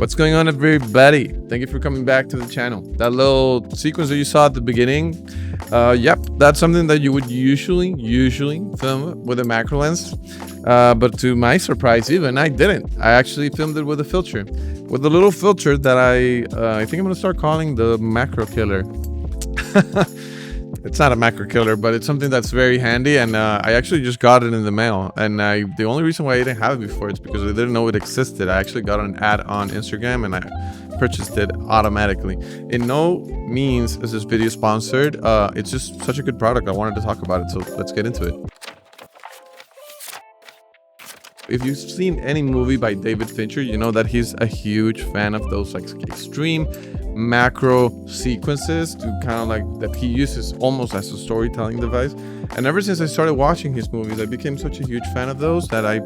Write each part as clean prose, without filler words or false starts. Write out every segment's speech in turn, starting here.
What's going on, everybody? Thank you for coming back to the channel. That little sequence that you saw at the beginning, yep, that's something that you would usually film with a macro lens. But to my surprise, even I didn't. I actually filmed it with a filter, with a little filter that I think I'm gonna start calling the macro killer. It's not a macro killer, but it's something that's very handy, and I actually just got it in the mail. And the only reason why I didn't have it before is because I didn't know it existed. I actually got an ad on Instagram and I purchased it automatically. In no means is this video sponsored. It's just such a good product. I wanted to talk about it, so let's get into it. If you've seen any movie by David Fincher, you know that he's a huge fan of those like extreme macro sequences to kind of like that he uses almost as a storytelling device. And ever since I started watching his movies, I became such a huge fan of those that I've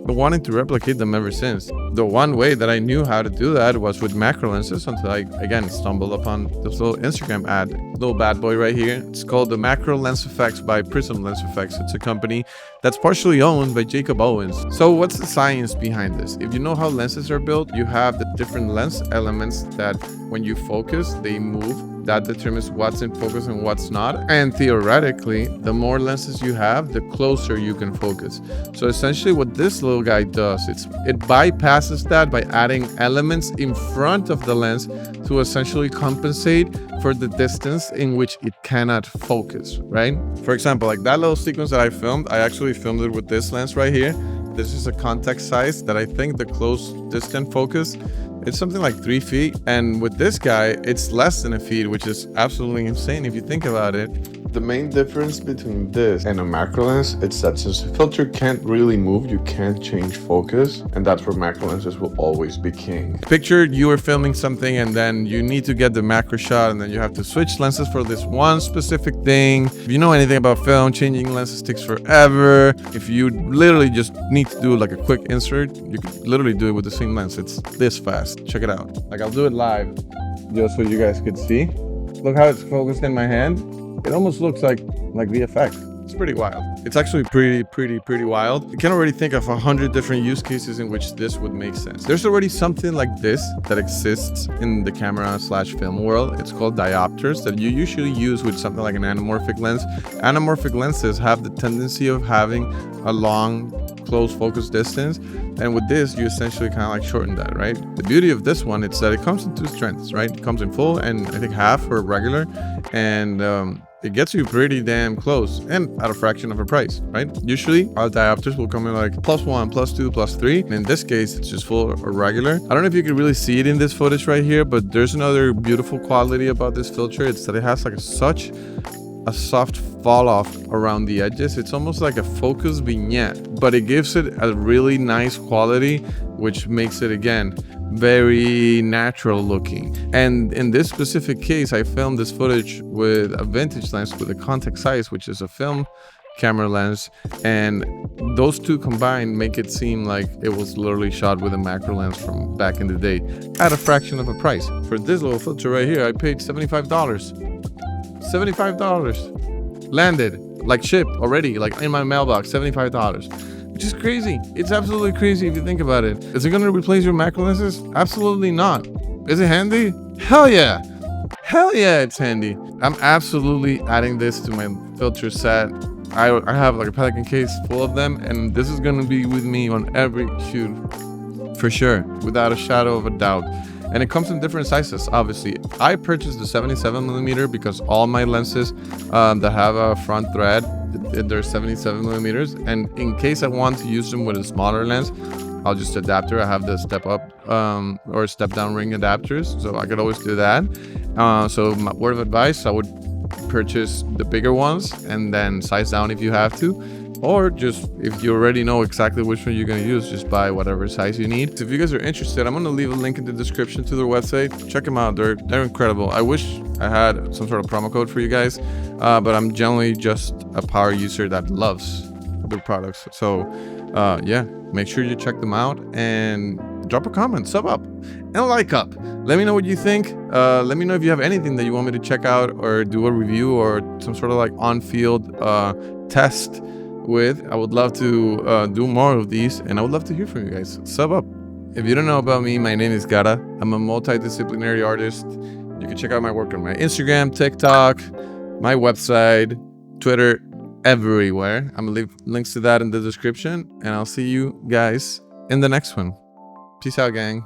been wanting to replicate them ever since. The one way that I knew how to do that was with macro lenses until I again stumbled upon this little Instagram ad, little bad boy right here. It's called the Macro Lens Effects by Prism Lens Effects. It's a company that's partially owned by Jacob Owens. So what's the science behind this? If you know how lenses are built, you have the different lens elements that when you focus, they move. That determines what's in focus and what's not. And theoretically, the more lenses you have, the closer you can focus. So essentially what this little guy does, it bypasses that by adding elements in front of the lens to essentially compensate for the distance in which it cannot focus, right? For example, like that little sequence that I filmed, I actually filmed it with this lens right here. This is a contact size that I think the close distant focus, it's something like 3 feet. And with this guy, it's less than a feet, which is absolutely insane if you think about it. The main difference between this and a macro lens is that since the filter can't really move, you can't change focus, and that's where macro lenses will always be king. Picture you are filming something and then you need to get the macro shot, and then you have to switch lenses for this one specific thing. If you know anything about film, changing lenses takes forever. If you literally just need to do like a quick insert, you can literally do it with the same lens. It's this fast. Check it out. Like, I'll do it live just so you guys could see. Look how it's focused in my hand. It almost looks like VFX. It's pretty wild. It's actually pretty wild. You can already think of 100 different use cases in which this would make sense. There's already something like this that exists in the camera/film world. It's called diopters that you usually use with something like an anamorphic lens. Anamorphic lenses have the tendency of having a long, close focus distance. And with this, you essentially kind of like shorten that, right? The beauty of this one is that it comes in two strengths, right? It comes in full and I think half for regular. And it gets you pretty damn close and at a fraction of a price, right? Usually our diopters will come in like +1, +2, +3. And in this case, it's just full or regular. I don't know if you can really see it in this footage right here, but there's another beautiful quality about this filter. It's that it has like such a soft fall off around the edges. It's almost like a focus vignette, but it gives it a really nice quality, which makes it again very natural looking. And in this specific case, I filmed this footage with a vintage lens with a contact size, which is a film camera lens, and those two combined make it seem like it was literally shot with a macro lens from back in the day at a fraction of a price. For this little filter right here, I paid $75. $75 landed, like shipped already, like in my mailbox. $75, which is crazy. It's absolutely crazy if you think about it. Is it going to replace your macro lenses? Absolutely not. Is it handy? Hell yeah, it's handy. I'm absolutely adding this to my filter set. I have like a Pelican case full of them, and this is going to be with me on every shoot for sure, without a shadow of a doubt. And it comes in different sizes, obviously. I purchased the 77mm because all my lenses that have a front thread, they're 77mm. And in case I want to use them with a smaller lens, I'll just adapter. I have the step up or step down ring adapters, so I could always do that. So my word of advice, I would purchase the bigger ones and then size down if you have to. Or just, if you already know exactly which one you're going to use, just buy whatever size you need. So if you guys are interested, I'm going to leave a link in the description to their website. Check them out. They're incredible. I wish I had some sort of promo code for you guys, but I'm generally just a power user that loves their products. So yeah, make sure you check them out and drop a comment, sub up, and like up. Let me know what you think. Let me know if you have anything that you want me to check out or do a review or some sort of like on-field test with. I would love to do more of these, and I would love to hear from you guys. Sub up. If you don't know about me, my name is Gara. I'm a multidisciplinary artist. You can check out my work on my Instagram, TikTok, my website, Twitter, everywhere. I'm gonna leave links to that in the description, and I'll see you guys in the next one. Peace out, gang.